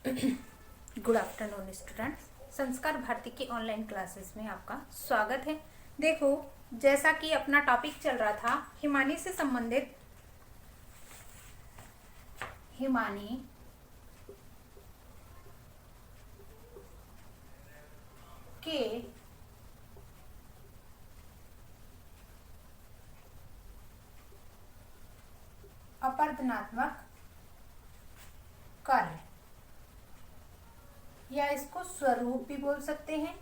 Good afternoon students. संस्कार भारती की online classes में आपका स्वागत है। देखो, जैसा कि अपना टॉपिक चल रहा था हिमानी से संबंधित, हिमानी के अपरदनात्मक कार्य, या इसको स्वरूप भी बोल सकते हैं,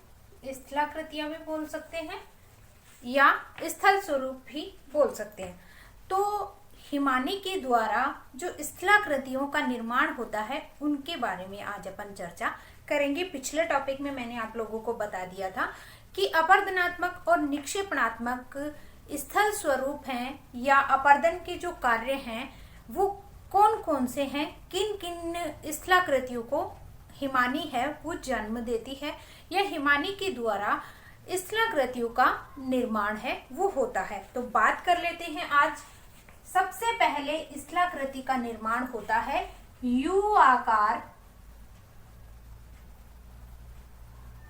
स्थलाकृतियां भी बोल सकते हैं, या स्थल स्वरूप भी बोल सकते हैं। तो हिमानी के द्वारा जो स्थलाकृतियों का निर्माण होता है उनके बारे में आज अपन चर्चा करेंगे। पिछले टॉपिक में मैंने आप लोगों को बता दिया था कि अपरदनात्मक और निक्षेपणात्मक स्थल स्वरूप हैं या अपर्दन के जो कार्य हैं वो कौन कौन से हैं, किन किन स्थलाकृतियों को हिमानी है वो जन्म देती है, या हिमानी के द्वारा स्थलाकृतियों का निर्माण है वो होता है। तो बात कर लेते हैं आज। सबसे पहले स्थलाकृति का निर्माण होता है यू आकार,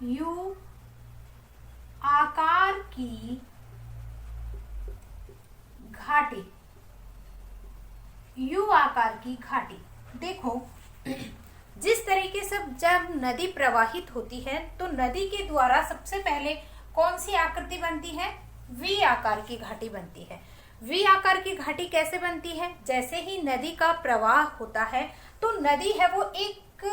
यू आकार की घाटी, यू आकार की घाटी। देखो, जिस तरीके से जब नदी प्रवाहित होती है तो नदी के द्वारा सबसे पहले कौन सी आकृति बनती है? वी आकार की घाटी बनती है। वी आकार की घाटी कैसे बनती है? जैसे ही नदी का प्रवाह होता है तो नदी है वो एक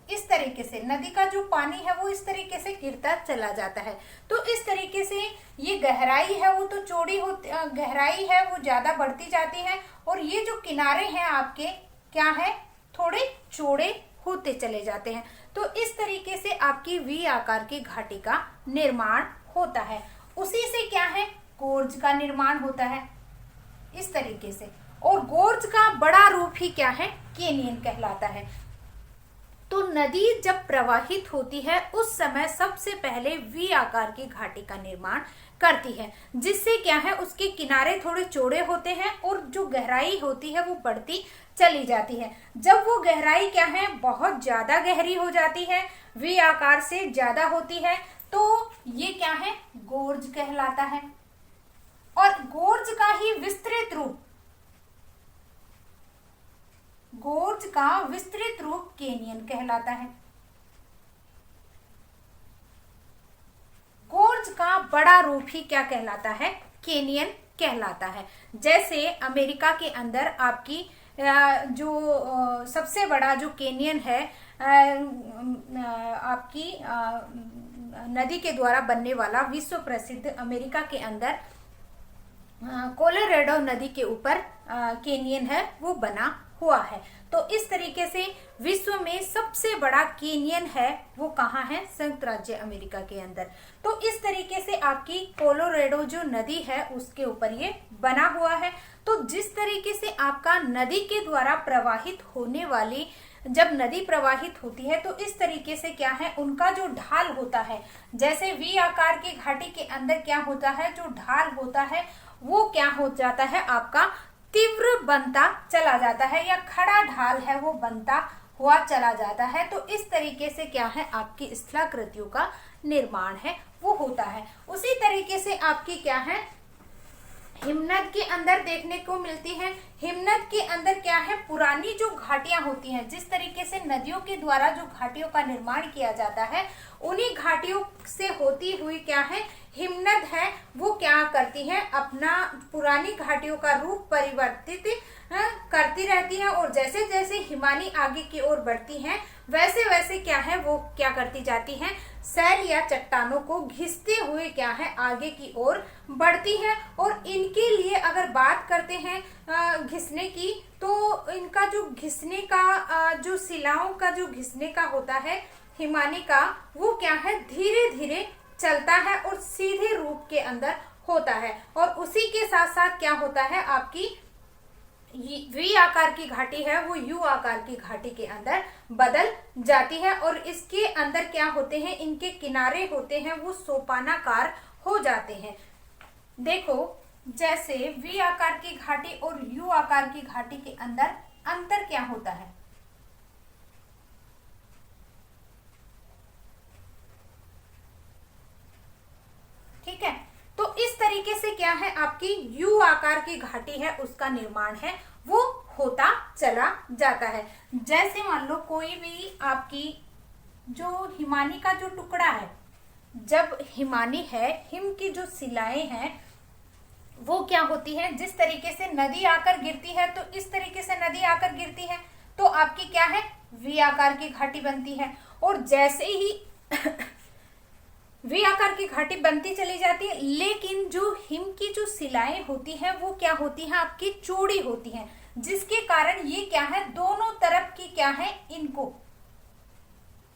इस तरीके से, नदी का जो पानी है वो इस तरीके से गिरता चला जाता है। तो इस तरीके से ये गहराई है वो तो चौड़ी होती, गहराई है वो ज्यादा बढ़ती जाती है, और ये जो किनारे हैं आपके क्या है, थोड़े चौड़े होते चले जाते हैं। तो इस तरीके से आपकी वी आकार की घाटी का निर्माण होता है। उसी से क्या है, गोर्ज का निर्माण होता है इस तरीके से, और गोर्ज का बड़ा रूप ही क्या है, कैनियन कहलाता है। तो नदी जब प्रवाहित होती है उस समय सबसे पहले वी आकार की घाटी का निर्माण करती है, जिससे क्या है, उसके किनारे थोड़े चौड़े होते हैं और जो गहराई होती है वो बढ़ती चली जाती है। जब वो गहराई क्या है, बहुत ज्यादा गहरी हो जाती है, वी आकार से ज्यादा होती है, तो ये क्या है, गोर्ज कहलाता है। और गोर्ज का ही विस्तृत रूप, गोर्ज का विस्तृत रूप कैनियन कहलाता है। गोर्ज का बड़ा रूप ही क्या कहलाता है, कैनियन कहलाता है। जैसे अमेरिका के अंदर आपकी जो सबसे बड़ा जो कैनियन है आपकी नदी के द्वारा बनने वाला विश्व प्रसिद्ध, अमेरिका के अंदर कोलोराडो नदी के ऊपर कैनियन है वो बना हुआ है। तो इस तरीके से विश्व में सबसे बड़ा कैनियन है वो कहाँ है, संयुक्त राज्य अमेरिका के अंदर। तो इस तरीके से आपकी कोलोराडो जो नदी है उसके ऊपर ये बना हुआ है। तो जिस तरीके से आपका नदी के द्वारा प्रवाहित होने वाली, जब नदी प्रवाहित होती है तो इस तरीके से क्या है, उनका जो ढाल होता है, जैसे वी आकार की घाटी के अंदर क्या होता है, जो ढाल होता है वो क्या हो जाता है, आपका तीव्र बनता चला जाता है, या खड़ा ढाल है वो बनता हुआ चला जाता है। तो इस तरीके से क्या है, आपकी स्थलाकृतियों का निर्माण है वो होता है। उसी तरीके से आपकी क्या है, हिमनद के अंदर देखने को मिलती है। हिमनद के अंदर क्या है, पुरानी जो घाटियां होती हैं, जिस तरीके से नदियों के द्वारा जो घाटियों का निर्माण किया जाता है, उन्हीं घाटियों से होती हुई क्या है, हिमनद है वो क्या करती है, अपना पुरानी घाटियों का रूप परिवर्तित करती रहती है, और जैसे जैसे हिमानी आगे की ओर बढ़ती हैं वैसे वैसे क्या है, वो क्या करती जाती हैं, सैल या चट्टानों को घिसते हुए क्या है, आगे की ओर बढ़ती है। और इनके लिए अगर बात करते हैं घिसने की, तो इनका जो घिसने का जो शिलाओं का जो घिसने का होता है हिमानी का, वो क्या है, धीरे धीरे चलता है और सीधे रूप के अंदर होता है। और उसी के साथ साथ क्या होता है, आपकी वी आकार की घाटी है वो यू आकार की घाटी के अंदर बदल जाती है, और इसके अंदर क्या होते हैं, इनके किनारे होते हैं वो सोपानाकार हो जाते हैं। देखो, जैसे वी आकार की घाटी और यू आकार की घाटी के अंदर अंतर क्या होता है, ठीक है। तो इस तरीके से क्या है, आपकी यू आकार की घाटी है उसका निर्माण है वो होता चला जाता है। जैसे मान लो कोई भी आपकी जो हिमानी का जो टुकड़ा है, जब हिमानी है, हिम की जो शिलाएं हैं वो क्या होती है, जिस तरीके से नदी आकर गिरती है तो इस तरीके से नदी आकर गिरती है तो आपकी क्या है, वी आकार की घाटी बनती है। और जैसे ही वी आकार की घाटी बनती चली जाती है, लेकिन जो हिम की जो शिलाएं होती हैं वो क्या होती हैं, आपकी चौड़ी होती हैं, जिसके कारण ये क्या है, दोनों तरफ की क्या है, इनको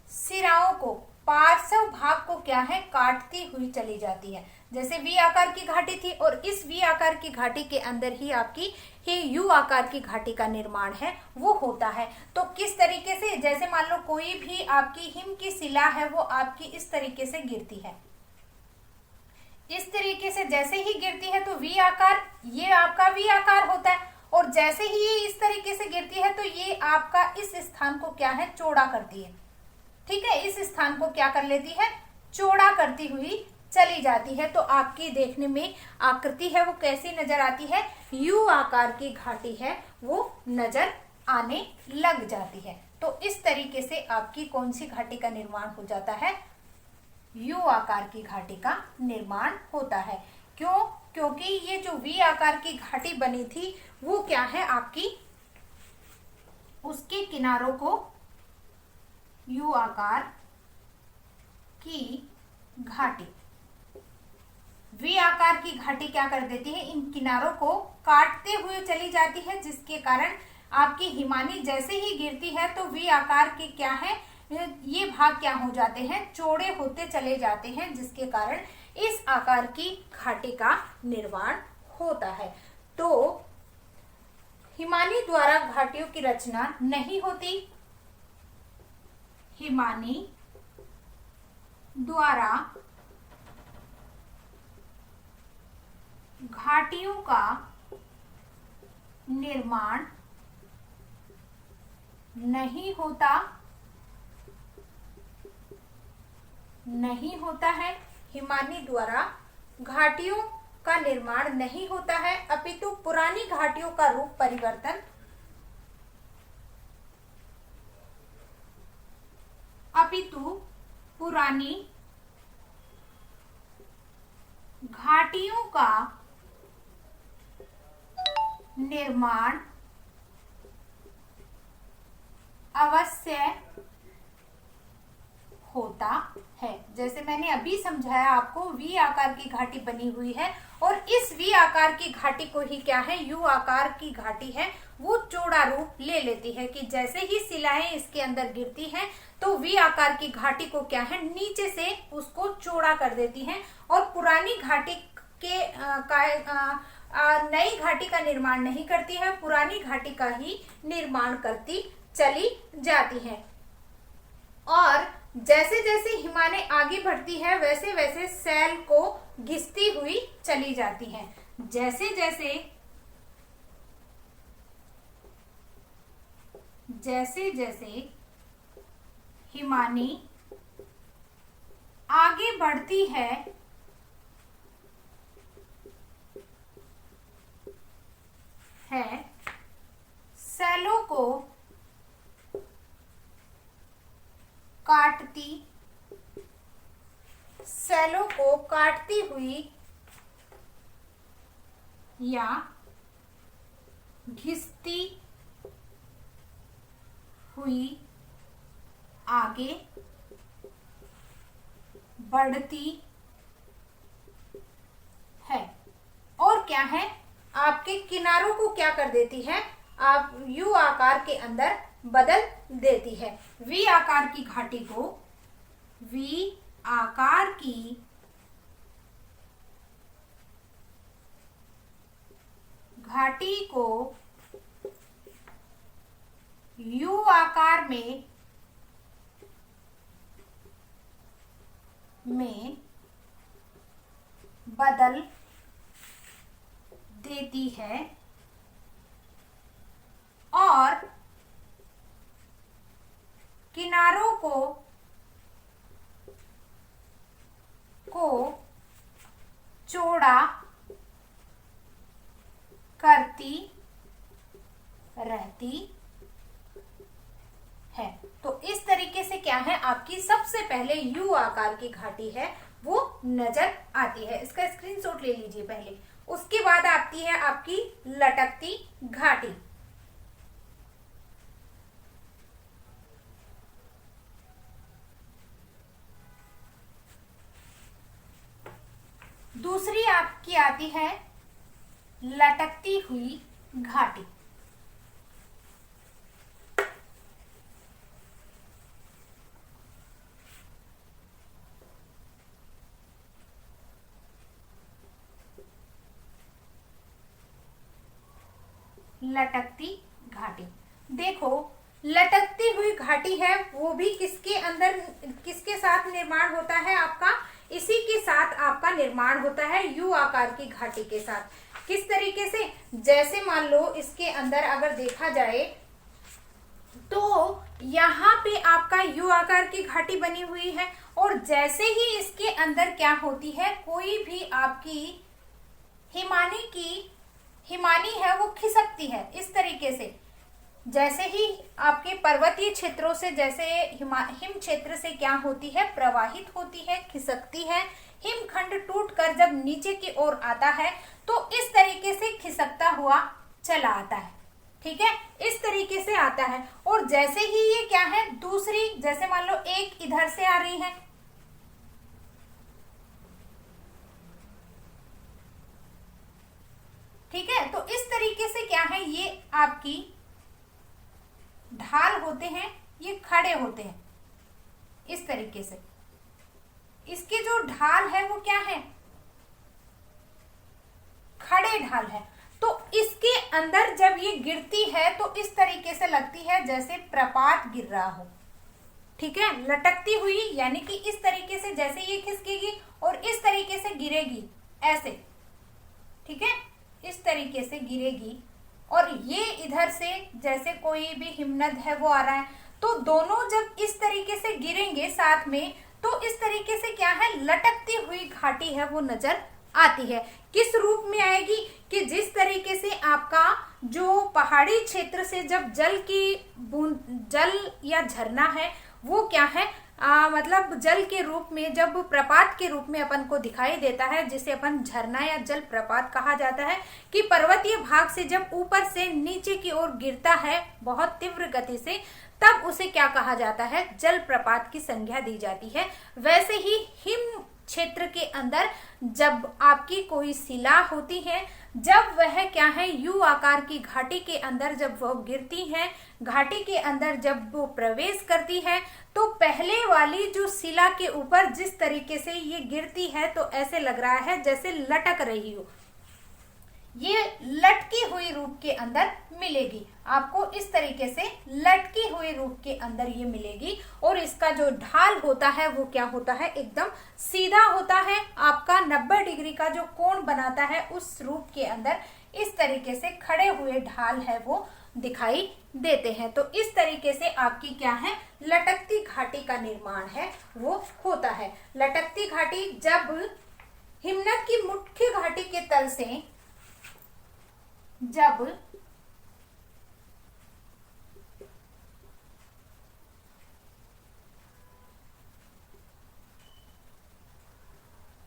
सिराओं को, पार्श्व भाग को क्या है, काटती हुई चली जाती है। जैसे वी आकार की घाटी थी और इस वी आकार की घाटी के अंदर ही आपकी ही यू आकार की घाटी का निर्माण है वो होता है। तो किस तरीके से, जैसे मान लो कोई भी आपकी हिम की शिला है वो आपकी इस तरीके से गिरती है, इस तरीके से जैसे ही गिरती है तो वी आकार, ये आपका वी आकार होता है, और जैसे ही ये इस तरीके से गिरती है तो ये आपका इस स्थान को क्या है, चौड़ा करती है। ठीक है, इस स्थान को क्या कर लेती है, चौड़ा करती हुई चली जाती है। तो आपकी देखने में आकृति है वो कैसी नजर आती है, यू आकार की घाटी है वो नजर आने लग जाती है। तो इस तरीके से आपकी कौन सी घाटी का निर्माण हो जाता है, यू आकार की घाटी का निर्माण होता है। क्यों, क्योंकि ये जो वी आकार की घाटी बनी थी वो क्या है, आपकी उसके किनारों को यू आकार की घाटी, वी आकार की घाटी क्या कर देती है, इन किनारों को काटते हुए चली जाती है, जिसके कारण आपकी हिमानी जैसे ही गिरती है तो वी आकार की क्या है, ये भाग क्या हो जाते हैं, चौड़े होते चले जाते हैं, जिसके कारण इस आकार की घाटी का निर्माण होता है। तो हिमानी द्वारा घाटियों की रचना नहीं होती, हिमानी द्वारा घाटियों का निर्माण नहीं होता, नहीं होता है। हिमानी द्वारा घाटियों का निर्माण नहीं होता है, अपितु पुरानी घाटियों का रूप परिवर्तन, अपितु पुरानी घाटियों का निर्माण अवश्य होता है। जैसे मैंने अभी समझाया आपको, वी आकार की घाटी बनी हुई है और इस वी आकार की घाटी को ही क्या है, यू आकार की घाटी है वो चौड़ा रूप ले लेती है कि जैसे ही शिलाएं इसके अंदर गिरती हैं तो वी आकार की घाटी को क्या है, नीचे से उसको चौड़ा कर देती हैं और पुरानी घाटी के नई घाटी का निर्माण नहीं करती है, पुरानी घाटी का ही निर्माण करती चली जाती है। और जैसे जैसे हिमालय आगे बढ़ती है वैसे वैसे सैल को घिसती हुई चली जाती हैं। जैसे जैसे जैसे जैसे हिमानी आगे बढ़ती है सैलों को काटती हुई या घिसती हुई आगे बढ़ती है और क्या है, आपके किनारों को क्या कर देती है, आप यू आकार के अंदर बदल देती है। वी आकार की घाटी को, वी आकार की घाटी को यू आकार में बदल देती है और किनारों को चौड़ा करती रहती है। तो इस तरीके से क्या है, आपकी सबसे पहले यू आकार की घाटी है वो नजर आती है। इसका स्क्रीनशॉट ले लीजिए पहले। उसके बाद आती है आपकी लटकती घाटी। दूसरी आपकी आती है लटकती हुई घाटी। लटकती घाटी, देखो लटकती हुई घाटी है वो भी किसके अंदर, किसके साथ निर्माण होता है आपका, इसी के साथ आपका निर्माण होता है यू आकार की घाटी के साथ। किस तरीके से, जैसे मान लो इसके अंदर अगर देखा जाए तो यहाँ पे आपका यू आकार की घाटी बनी हुई है, और जैसे ही इसके अंदर क्या होती है, कोई भी आपकी हिमानी है वो खिसकती है इस तरीके से। जैसे ही आपके पर्वतीय क्षेत्रों से, जैसे हिम क्षेत्र से क्या होती है, प्रवाहित होती है, खिसकती है। हिमखंड टूटकर जब नीचे की ओर आता है तो इस तरीके से खिसकता हुआ चला आता है। ठीक है, इस तरीके से आता है। और जैसे ही ये क्या है, दूसरी, जैसे मान लो एक इधर से आ रही है, ठीक है, तो इस तरीके से क्या है, ये आपकी ढाल होते हैं, ये खड़े होते हैं इस तरीके से। इसके जो ढाल है वो क्या है, खड़े ढाल है। तो इसके अंदर जब ये गिरती है तो इस तरीके से लगती है जैसे प्रपात गिर रहा हो। ठीक है, लटकती हुई यानी कि इस तरीके से, जैसे ये खिसकेगी और इस तरीके से गिरेगी ऐसे। ठीक है, इस तरीके से गिरेगी, और ये इधर से जैसे कोई भी हिमनद है वो आ रहा है, तो दोनों जब इस तरीके से गिरेंगे साथ में, तो इस तरीके से क्या है, लटकती हुई घाटी है वो नजर आती है। किस रूप में आएगी कि जिस तरीके से आपका जो पहाड़ी क्षेत्र से जब जल की बूंद, जल या झरना है वो क्या है, मतलब जल के रूप में, जब प्रपात के रूप में अपन को दिखाई देता है, जिसे अपन झरना या जल प्रपात कहा जाता है, कि पर्वतीय भाग से जब ऊपर से नीचे की ओर गिरता है बहुत तीव्र गति से, तब उसे क्या कहा जाता है, जल प्रपात की संज्ञा दी जाती है। वैसे ही हिम क्षेत्र के अंदर जब आपकी कोई शिला होती है, जब वह क्या है, यू आकार की घाटी के अंदर जब वो गिरती है, घाटी के अंदर जब वो प्रवेश करती है, तो पहले वाली जो शिला के ऊपर जिस तरीके से ये गिरती है तो ऐसे लग रहा है जैसे लटक रही हो, ये लटकी हुई रूप के अंदर मिलेगी आपको। इस तरीके से लटकी हुई रूप के अंदर ये मिलेगी, और इसका जो ढाल होता है वो क्या होता है, एकदम सीधा होता है। आपका 90 डिग्री का जो कोण बनाता है उस रूप के अंदर इस तरीके से खड़े हुए ढाल है वो दिखाई देते हैं। तो इस तरीके से आपकी क्या है, लटकती घाटी का निर्माण है वो होता है। लटकती घाटी जब हिमनद की मुख्य घाटी के तल से जब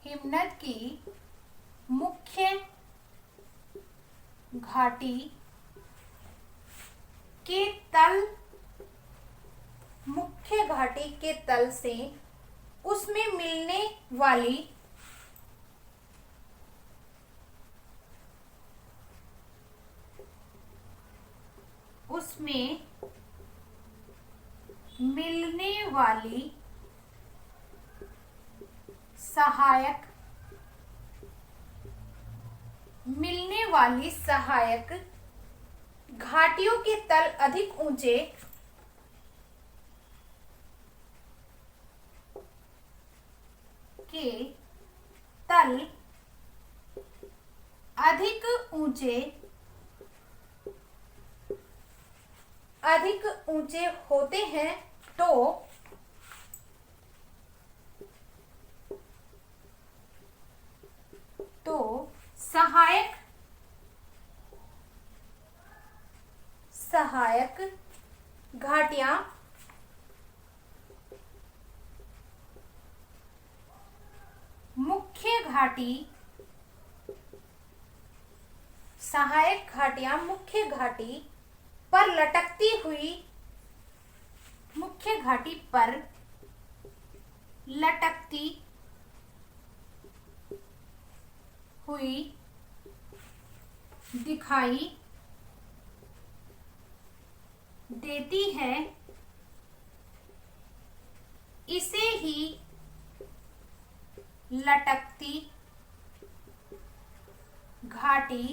हिमनद की मुख्य घाटी के तल, मुख्य घाटी के तल से उसमें मिलने वाली सहायक घाटियों के तल अधिक ऊंचे के तल अधिक ऊंचे होते हैं, सहायक सहायक घाटियां मुख्य घाटी सहायक घाटियां मुख्य घाटी पर लटकती हुई मुख्य घाटी पर लटकती हुई दिखाई देती है, इसे ही लटकती घाटी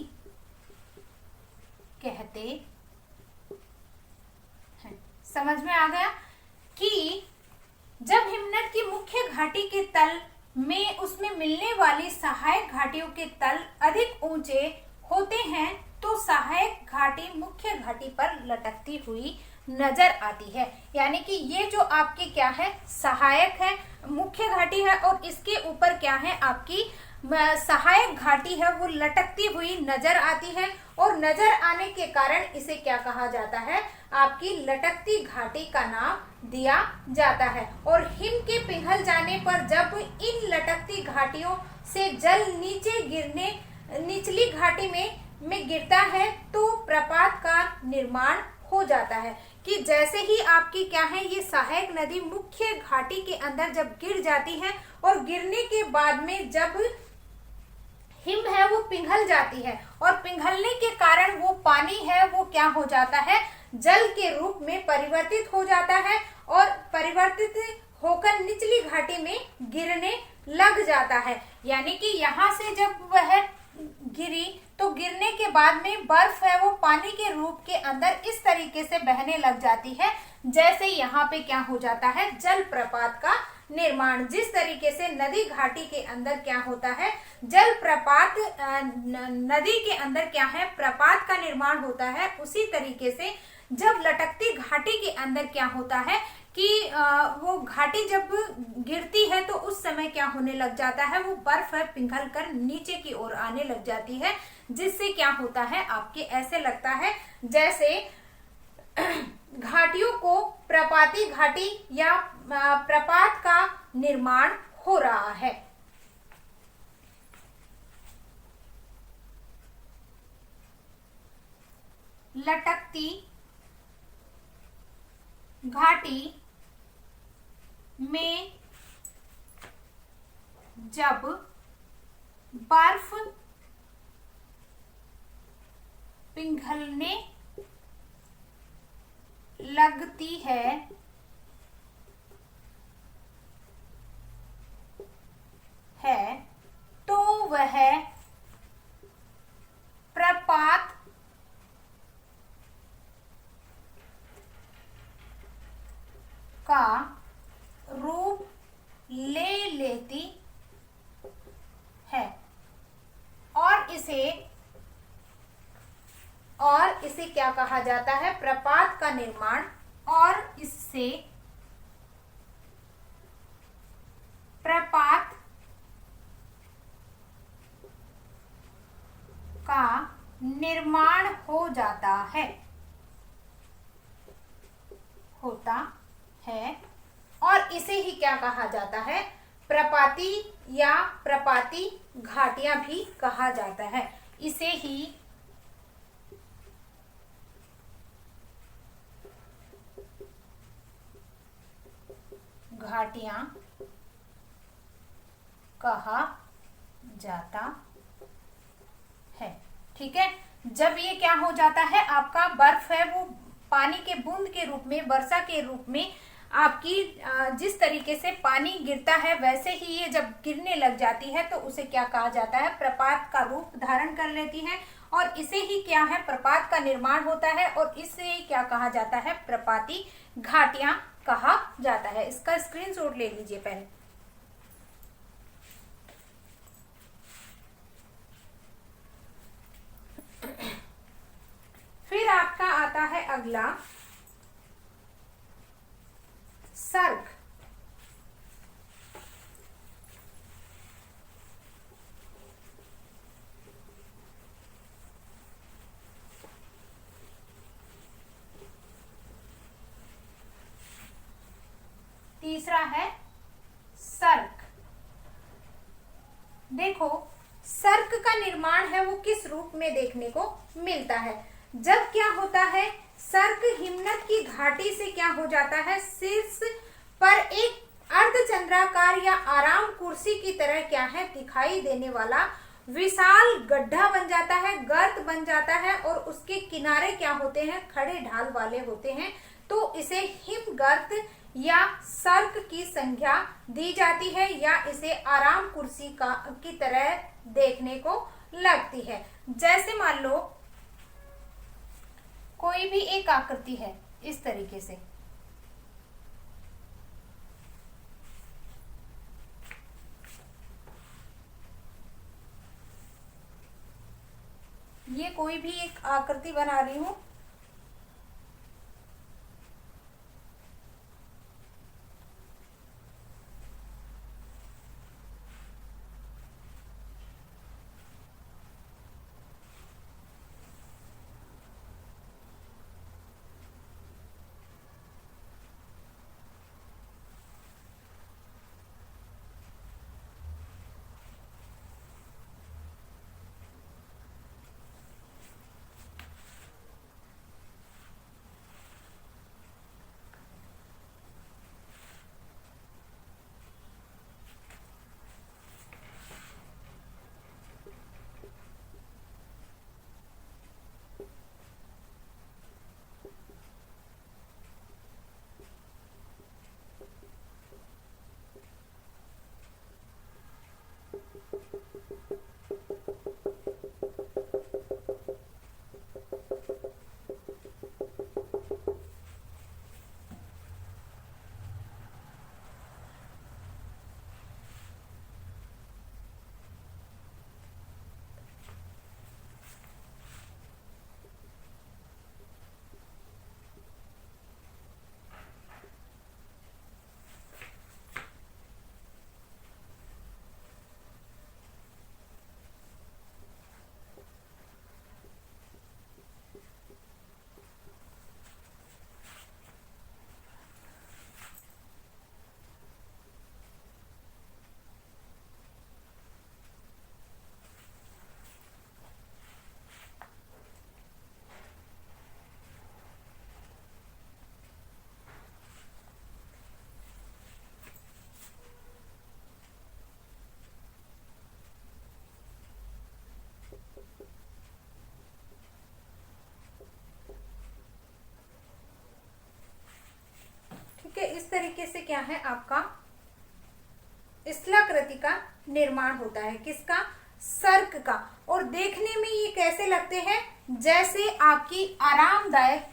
कहते हैं। समझ में आ गया कि जब हिमनद की मुख्य घाटी के तल में उसमें मिलने वाली सहायक घाटियों के तल अधिक ऊंचे होते हैं तो सहायक घाटी मुख्य घाटी पर लटकती हुई नजर आती है। यानी कि ये जो आपकी क्या है, सहायक है, मुख्य घाटी है, और इसके ऊपर क्या है, आपकी सहायक घाटी है, वो लटकती हुई नजर आती है। और नजर आने के कारण इसे क्या कहा जाता है, आपकी लटकती घाटी का नाम दिया जाता है। और हिम के पिघल जाने पर जब इन लटकती घाटियों से जल नीचे गिरने निचली घाटी में गिरता है तो प्रपात का निर्माण हो जाता है। कि जैसे ही आपकी क्या है, ये सहायक नदी मुख्य घाटी के अंदर जब गिर जाती है और गिरने के बाद में जब हिम है वो पिघल जाती है, और पिघलने के कारण वो पानी है वो क्या हो जाता है, जल के रूप में परिवर्तित हो जाता है, और परिवर्तित होकर निचली घाटी में गिरने लग जाता है। यानी कि यहाँ से जब वह गिरी तो गिरने के बाद में बर्फ है वो पानी के रूप के अंदर इस तरीके से बहने लग जाती है, जैसे यहाँ पे क्या हो जाता है, जल प्रपात का निर्माण। जिस तरीके से नदी घाटी के अंदर क्या होता है, जल प्रपात, नदी के अंदर क्या है, प्रपात का निर्माण होता है, उसी तरीके से जब लटकती घाटी के अंदर क्या होता है कि वो घाटी जब गिरती है तो उस समय क्या होने लग जाता है, वो बर्फ है पिघल कर नीचे की ओर आने लग जाती है, जिससे क्या होता है, आपके ऐसे लगता है जैसे घाटियों को प्रपाती घाटी या प्रपात का निर्माण हो रहा है। लटकती घाटी में जब बर्फ पिघलने लगती है तो वह प्रपात का रूप ले लेती है, और इसे क्या कहा जाता है, प्रपात का निर्माण, और इससे प्रपात का निर्माण हो जाता है, होता है, और इसे ही क्या कहा जाता है, प्रपाती या प्रपाती घाटियां भी कहा जाता है। इसे ही घाटियां कहा जाता है। ठीक है, जब ये क्या हो जाता है, आपका बर्फ है वो पानी के बूंद के रूप में, वर्षा के रूप में आपकी जिस तरीके से पानी गिरता है वैसे ही ये जब गिरने लग जाती है तो उसे क्या कहा जाता है, प्रपात का रूप धारण कर लेती है, और इसे ही क्या है, प्रपात का निर्माण होता है, और इससे ही क्या कहा जाता है, प्रपाती घाटियां कहा जाता है। इसका स्क्रीनशॉट ले लीजिए पहले। फिर आपका आता है अगला सर्ग। देखो सर्क का निर्माण है वो किस रूप में देखने को मिलता है। जब क्या होता है, सर्क हिमनद की घाटी से क्या हो जाता है, शीर्ष पर एक अर्धचंद्राकार या आराम कुर्सी की तरह क्या है दिखाई देने वाला विशाल गड्ढा बन जाता है, गर्त बन जाता है और उसके किनारे क्या होते हैं, खड़े ढाल वाले होते हैं। तो इसे हिमगर्त या सर्क की संज्ञा दी जाती है या इसे आराम कुर्सी की तरह देखने को लगती है। जैसे मान लो कोई भी एक आकृति है इस तरीके से, ये कोई भी एक आकृति बना रही हूं, ठीक है। इस तरीके से क्या है आपका स्थलाकृति का निर्माण होता है, किसका, सर्क का। और देखने में ये कैसे लगते हैं, जैसे आपकी आरामदायक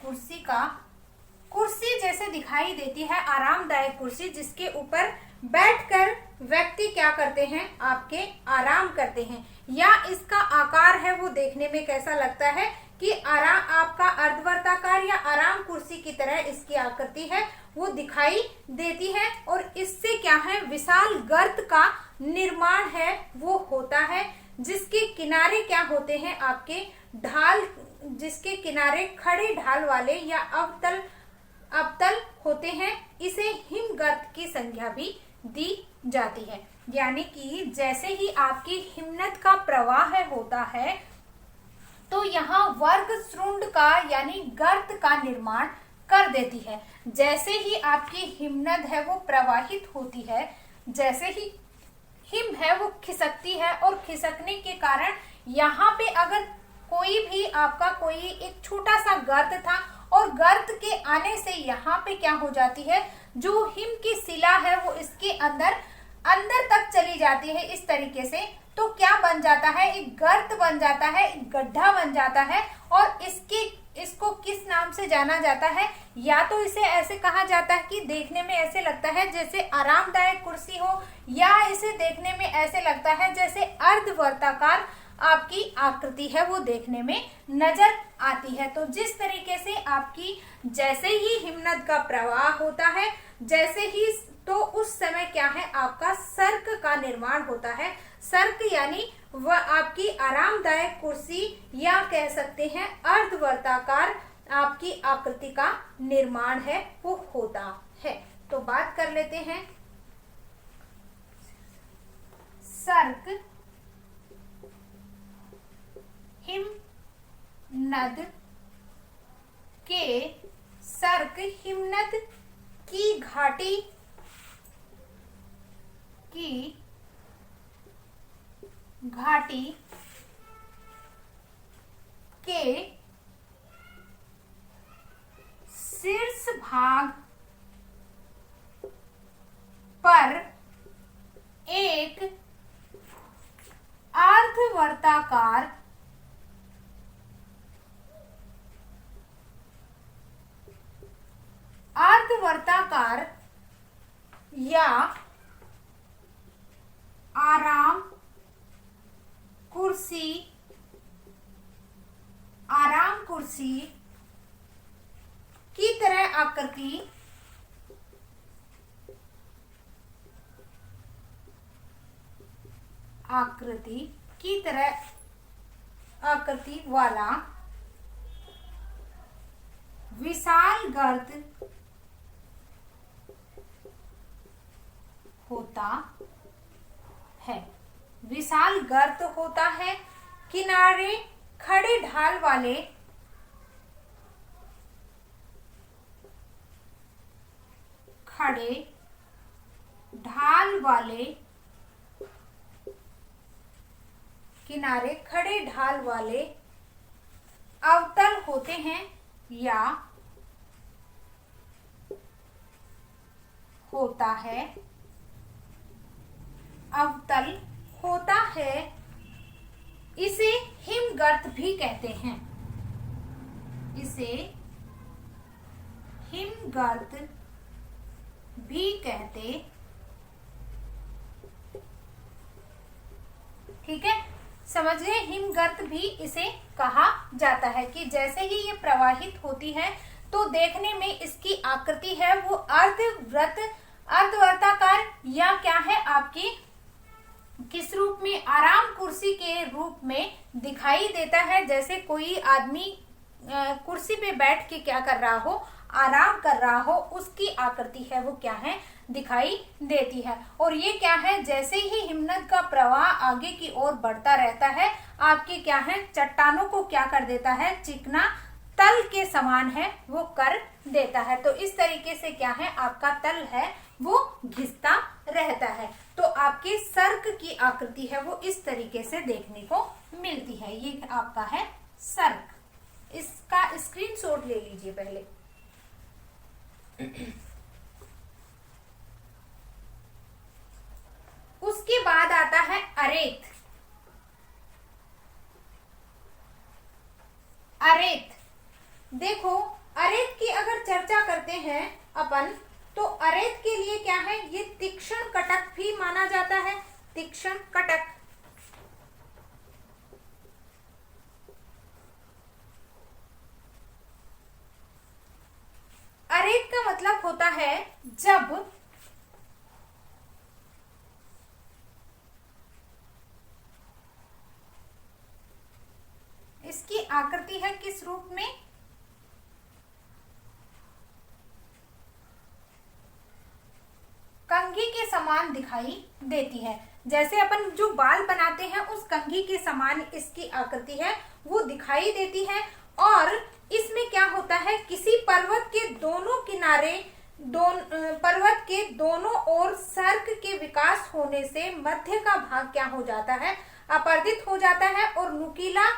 कुर्सी जैसे दिखाई देती है, आरामदायक कुर्सी जिसके ऊपर बैठकर व्यक्ति क्या करते हैं, आपके आराम करते हैं। या इसका आकार है वो देखने में कैसा लगता है कि आपका अर्धवर्ताकार या आराम कुर्सी की तरह इसकी आकृति है वो दिखाई देती है। और इससे क्या है, विशाल गर्त का निर्माण है वो होता है, जिसके किनारे क्या होते हैं, आपके ढाल, जिसके किनारे खड़े ढाल वाले या अवतल होते हैं। इसे हिमगर्त की संज्ञा भी दी जाती है। यानी कि जैसे ही आपकी हिमनद का प्रवाह होता है तो यहाँ वर्ग श्रुंड का यानी गर्त का निर्माण कर देती है। जैसे ही आपकी हिमनद है वो प्रवाहित होती है, जैसे ही हिम है वो खिसकती है और खिसकने के कारण यहाँ पे अगर कोई भी आपका कोई एक छोटा सा गर्त था और गर्त के आने से यहाँ पे क्या हो जाती है, जो हिम की शिला है वो इसके अंदर तक चली जाती है इस तरीके से। तो क्या बन जाता है, एक गर्त बन जाता है, एक गड्ढा बन जाता है। और इसको किस नाम से जाना जाता है, या तो इसे ऐसे कहा जाता है कि देखने में ऐसे लगता है जैसे आरामदायक कुर्सी हो, या इसे देखने में ऐसे लगता है जैसे अर्धवर्ताकार आपकी आकृति है वो देखने में नजर आती है। तो जिस तरीके से आपकी जैसे ही हिमनद का प्रवाह होता है, जैसे ही, तो उस समय क्या है, आपका सर्क का निर्माण होता है। सर्क यानी वह आपकी आरामदायक कुर्सी या कह सकते हैं अर्धवर्ताकार आपकी आकृति का निर्माण है वो होता है। तो बात कर लेते हैं सर्क हिमनद के सर्क, हिमनद की घाटी के शीर्ष भाग पर एक अर्धवर्ताकार या आराम कुर्सी की तरह आकृति वाला विशाल गर्त होता है। किनारे खड़े ढाल वाले अवतल होते हैं या अवतल होता है। इसे हिमगर्त भी कहते हैं। ठीक है, समझ गए। हिमगर्त भी इसे कहा जाता है कि जैसे ही ये प्रवाहित होती है तो देखने में इसकी आकृति है वो अर्धवर्ताकार या क्या है आपकी किस रूप में, आराम कुर्सी के रूप में दिखाई देता है। जैसे कोई आदमी कुर्सी पे बैठ के क्या कर रहा हो, आराम कर रहा हो, उसकी आकृति है वो क्या है, दिखाई देती है। और ये क्या है, जैसे ही हिमनद का प्रवाह आगे की ओर बढ़ता रहता है आपके क्या है चट्टानों को क्या कर देता है, चिकना तल के समान है वो कर देता है। तो इस तरीके से क्या है आपका तल है वो घिसता रहता है। तो आपके सर्क की आकृति है वो इस तरीके से देखने को मिलती है। ये आपका है सर्क। इसका स्क्रीनशॉट ले लीजिए पहले। उसके बाद आता है अरेत। देखो अरेत की अगर चर्चा करते हैं अपन तो अरेत के लिए क्या है, ये तीक्ष्ण कटक भी माना जाता है। तीक्ष्ण कटक अरेत का मतलब होता है जब इसकी आकृति है किस रूप में, कंघी के समान दिखाई देती है। जैसे अपन जो बाल बनाते हैं उस कंघी के समान इसकी आकृति है वो दिखाई देती है। और इसमें क्या होता है, किसी पर्वत के दोनों किनारे पर्वत के दोनों ओर सर्क के विकास होने से मध्य का भाग क्या हो जाता है, अपर्दित हो जाता है और नुकीला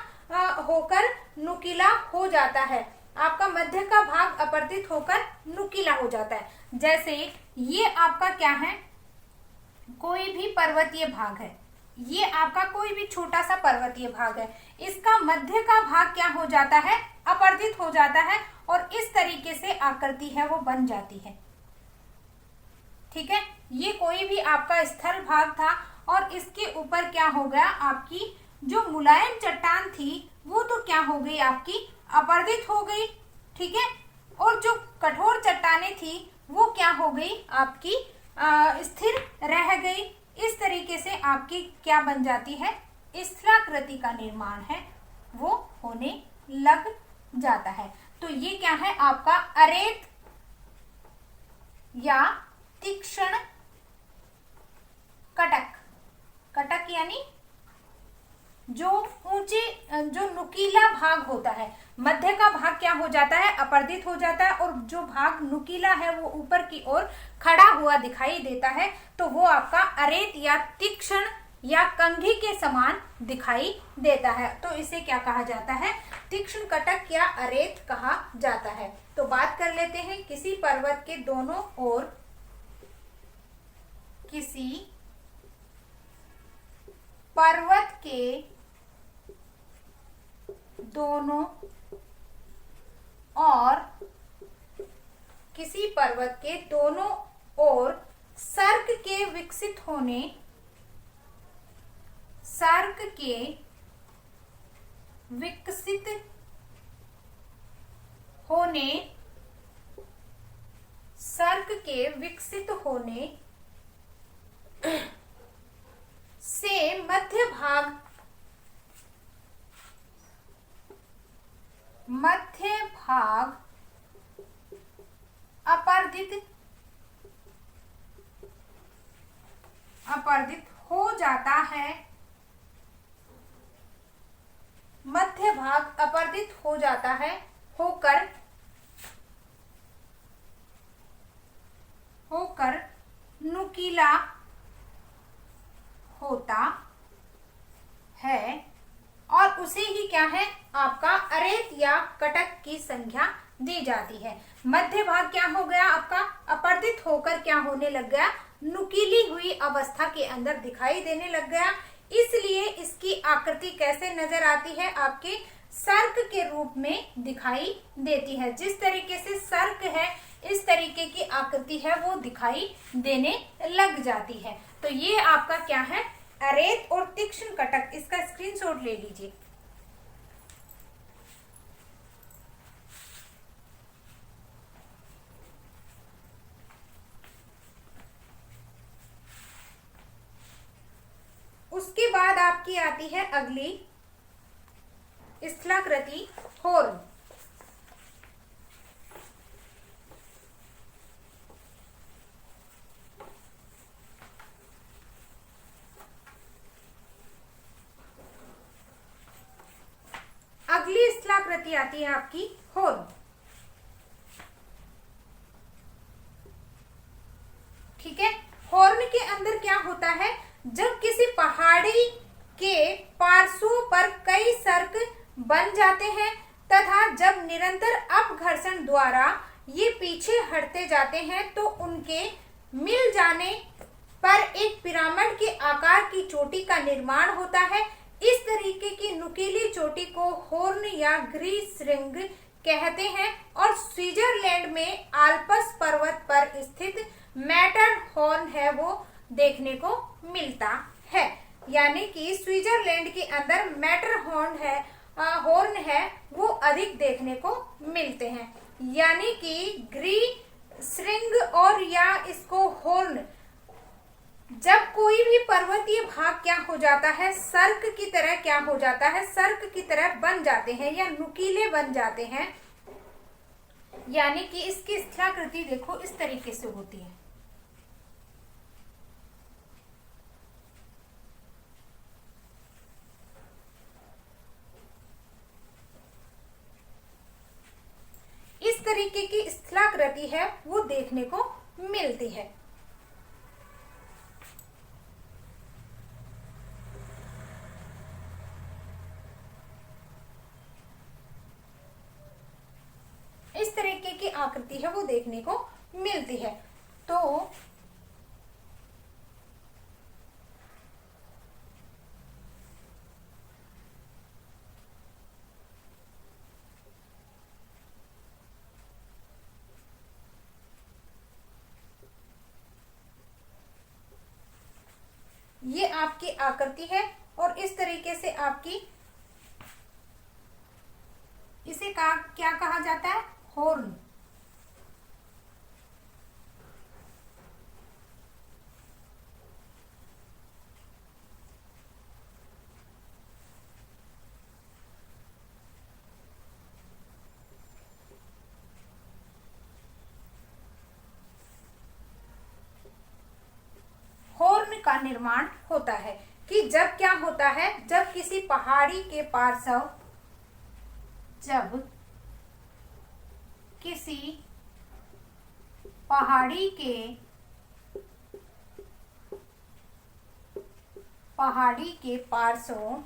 हो जाता है। आपका मध्य का भाग अपर्दित होकर नुकीला हो जाता है। जैसे ये आपका क्या है, कोई भी पर्वतीय भाग है, ये आपका कोई भी छोटा सा पर्वतीय भाग है, इसका मध्य का भाग क्या हो जाता है, अपर्दित हो जाता है और इस तरीके से आकृति है वो बन जाती है। ठीक है, ये कोई भी आपका स्थल भाग था और इसके ऊपर क्या हो गया, आपकी जो मुलायम चट्टान थी वो तो क्या हो गई, आपकी अपर्दित हो गई। ठीक है, और जो कठोर चट्टानें थी वो क्या हो गई, आपकी स्थिर रह गई। इस तरीके से आपकी क्या बन जाती है, स्थलाकृति का निर्माण है वो होने लग जाता है। तो ये क्या है आपका अरेत या तीक्ष्ण कटक। कटक यानी जो ऊंचे जो नुकीला भाग होता है, मध्य का भाग क्या हो जाता है, अपर्दित हो जाता है, और जो भाग नुकीला है वो ऊपर की ओर खड़ा हुआ दिखाई देता है, तो वो आपका अरेत या तीक्ष्ण या कंघी के समान दिखाई देता है। तो इसे क्या कहा जाता है, तीक्ष्ण कटक या अरेत कहा जाता है। तो बात कर लेते हैं किसी पर्वत के दोनों ओर, किसी पर्वत के दोनों और, किसी पर्वत के दोनों ओर सर्क के विकसित होने, सर्क के विकसित होने, सर्क के विकसित होने से मध्य भाग, मध्य भाग अपर्दित हो जाता है, मध्य भाग अपर्दित हो जाता है, होकर नुकीला होता है, और उसे ही क्या है, आपका अरेत या कटक की संज्ञा दी जाती है। मध्य भाग क्या हो गया आपका, अपर्दित होकर क्या होने लग गया, नुकीली हुई अवस्था के अंदर दिखाई देने लग गया। इसलिए इसकी आकृति कैसे नजर आती है, आपके सर्क के रूप में दिखाई देती है। जिस तरीके से सर्क है, इस तरीके की आकृति है वो दिखाई देने लग जाती है। तो ये आपका क्या है, अरेत और तीक्ष्ण कटक। इसका स्क्रीनशॉट ले लीजिए। उसके बाद आपकी आती है अगली स्थलाकृति हॉर्न। अगली स्थलाकृति आती है आपकी हॉर्न। ठीक है, हॉर्न के अंदर क्या होता है, जब किसी पहाड़ी के पार्श्वों पर कई सर्क बन जाते हैं तथा जब निरंतर अपघर्षण द्वारा ये पीछे हटते जाते हैं तो उनके मिल जाने पर एक पिरामिड के आकार की चोटी का निर्माण होता है। इस तरीके की नुकीली चोटी को हॉर्न या ग्रीस रिंग कहते हैं और स्विट्जरलैंड में आल्प्स पर्वत पर स्थित मैटर हॉर्न है वो देखने को मिलता है। यानी कि स्विट्जरलैंड के अंदर मैटर हॉर्न है वो अधिक देखने को मिलते हैं। यानी कि ग्रीस रिंग और या इसको हॉर्न, जब कोई भी पर्वतीय भाग क्या हो जाता है, सर्क की तरह क्या हो जाता है, सर्क की तरह बन जाते हैं या नुकीले बन जाते हैं। यानी कि इसकी स्थलाकृति देखो इस तरीके से होती है। इस तरीके की स्थलाकृति है वो देखने को मिलती है। इस तरीके की आकृति है वो देखने को मिलती है। तो ये आपकी आकृति है और इस तरीके से आपकी, इसे क्या कहा जाता है, हॉर्न। हॉर्न का निर्माण होता है। कि जब क्या होता है, जब किसी पहाड़ी के पार्श्व, जब किसी पहाड़ी के पार्श्वों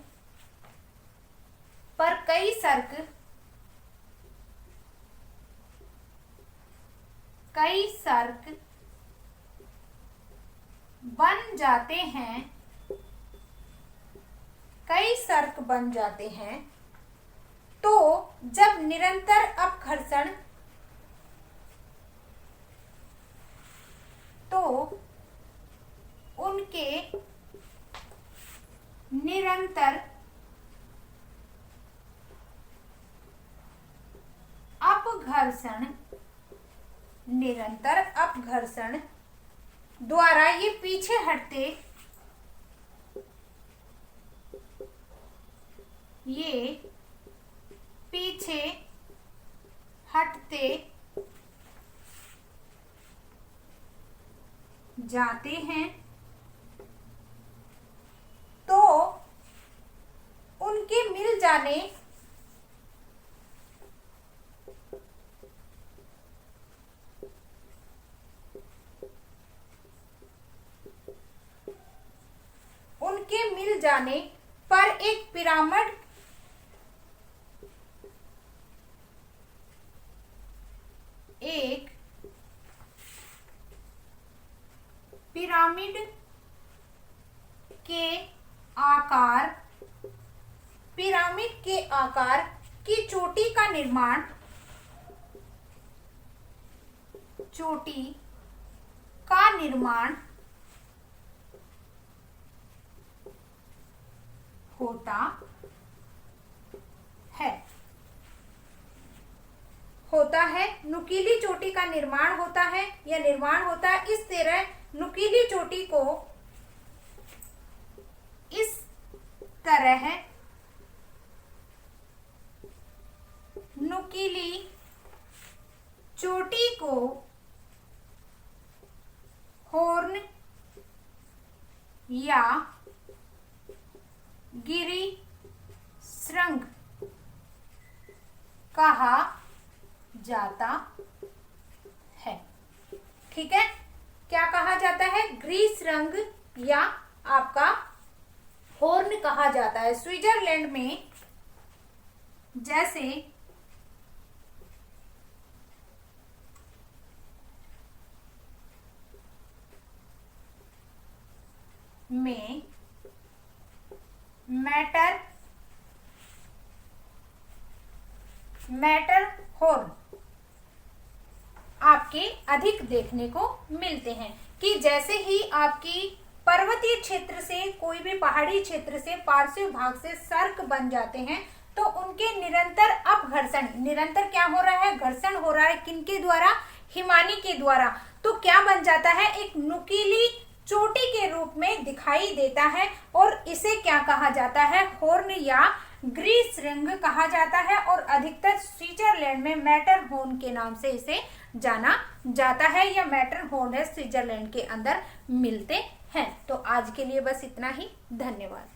पर कई सर्क बन जाते हैं, तो जब निरंतर अपघर्षण, तो उनके निरंतर अपघर्षण द्वारा ये पीछे हटते जाते हैं, तो उनके मिल जाने पर एक पिरामिड के आकार की चोटी का निर्माण होता है। नुकीली चोटी का निर्माण होता है या निर्माण होता है। इस तरह नुकीली चोटी को हॉर्न या गिरी श्रृंग कहा जाता है। ठीक है, क्या कहा जाता है? ग्रीसरंग या आपका हॉर्न कहा जाता है। स्विट्जरलैंड में जैसे में मैटरहॉर्न आपके अधिक देखने को मिलते हैं कि जैसे ही आपकी पर्वतीय क्षेत्र से, कोई भी पहाड़ी क्षेत्र से पार्श्व भाग से सर्क बन जाते हैं, तो उनके निरंतर अपघर्षण, निरंतर क्या हो रहा है? घर्षण हो रहा है। किनके द्वारा? हिमानी के द्वारा। तो क्या बन जाता है? एक नुकीली चोटी के रूप में दिखाई देता है और इसे क्या कहा जाता है? हॉर्न या ग्रीसरंग कहा जाता है और अधिकतर स्विट्जरलैंड में मैटरहॉर्न के नाम से इसे जाना जाता है या मैटरहॉर्न है स्विट्जरलैंड के अंदर मिलते हैं। तो आज के लिए बस इतना ही। धन्यवाद।